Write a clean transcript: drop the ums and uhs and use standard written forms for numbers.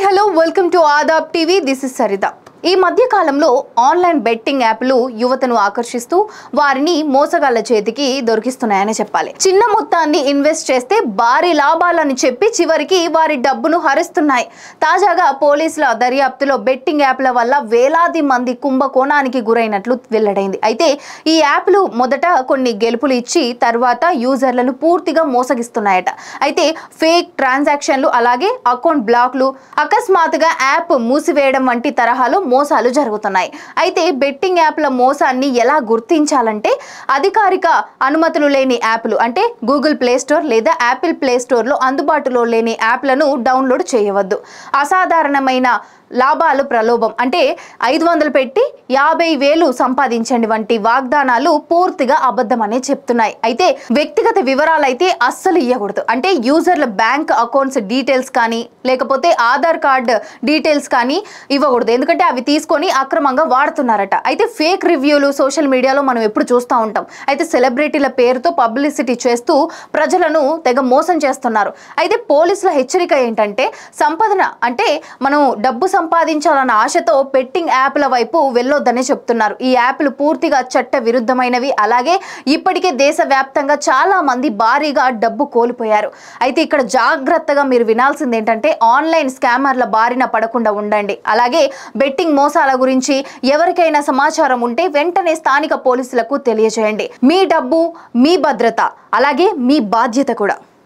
Hi hello welcome to Aadab TV. This is Saritha. ఈ మధ్య కాలంలో ఆన్లైన్ బెట్టింగ్ యాప్లు యువతను ఆకర్షిస్తూ వారిని మోసగాళ్ల చేతికి దొరికిస్తున్నాయని చెప్పాలి. చిన్న మొత్తాన్ని ఇన్వెస్ట్ చేస్తే భారీ లాభాలని చెప్పి చివరికి వారి డబ్బును హరిస్తున్నాయి. తాజాగా పోలీసుల దర్యాప్తులో బెట్టింగ్ యాప్ల వల్ల వేలాది మంది కుంభకోణానికి గురైనట్లు వెల్లడైంది. అయితే ఈ యాప్లు మొదట కొన్ని గెలుపులు ఇచ్చి తర్వాత యూజర్లను పూర్తిగా మోసగిస్తున్నాయట. అయితే ఫేక్ ట్రాన్సాక్షన్లు అలాగే అకౌంట్ బ్లాక్లు, అకస్మాత్తుగా యాప్ మూసివేయడం వంటి తరహాలో మోసాలు జరుగుతున్నాయి. అయితే బెట్టింగ్ యాప్ల మోసాన్ని ఎలా గుర్తించాలంటే అధికారిక అనుమతులు లేని యాప్లు అంటే గూగుల్ ప్లే స్టోర్ లేదా యాపిల్ ప్లే స్టోర్లో అందుబాటులో లేని యాప్లను డౌన్లోడ్ చేయవద్దు. అసాధారణమైన లాభాలు ప్రలోభం అంటే 500 పెట్టి 50,000 సంపాదించండి వంటి వాగ్దానాలు పూర్తిగా అబద్ధమనే చెప్తున్నాయి. అయితే వ్యక్తిగత వివరాలు అయితే అస్సలు ఇవ్వకూడదు. అంటే యూజర్ల బ్యాంక్ అకౌంట్స్ డీటెయిల్స్ కానీ లేకపోతే ఆధార్ కార్డ్ డీటెయిల్స్ కానీ ఇవ్వకూడదు. ఎందుకంటే అవి తీసుకొని అక్రమంగా వాడుతున్నారట. అయితే ఫేక్ రివ్యూలు సోషల్ మీడియాలో మనం ఎప్పుడు చూస్తూ ఉంటాం. అయితే సెలబ్రిటీల పేరుతో పబ్లిసిటీ చేస్తూ ప్రజలను తెగ మోసం చేస్తున్నారు. అయితే పోలీసుల హెచ్చరిక ఏంటంటే సంపాదన అంటే మనం డబ్బు సంపాదించాలన్న ఆశతో బెట్టింగ్ యాప్ల వైపు వెళ్ళొద్దనే చెప్తున్నారు. ఈ యాప్లు పూర్తిగా చట్ట విరుద్ధమైనవి. అలాగే ఇప్పటికే దేశవ్యాప్తంగా చాలా మంది భారీగా డబ్బు కోల్పోయారు. అయితే ఇక్కడ జాగ్రత్తగా మీరు వినాల్సింది ఏంటంటే ఆన్లైన్ స్కామర్ల బారిన పడకుండా ఉండండి. అలాగే బెట్టింగ్ మోసాల గురించి ఎవరికైనా సమాచారం ఉంటే వెంటనే స్థానిక పోలీసులకు తెలియజేయండి. మీ డబ్బు మీ భద్రత అలాగే మీ బాధ్యత కూడా.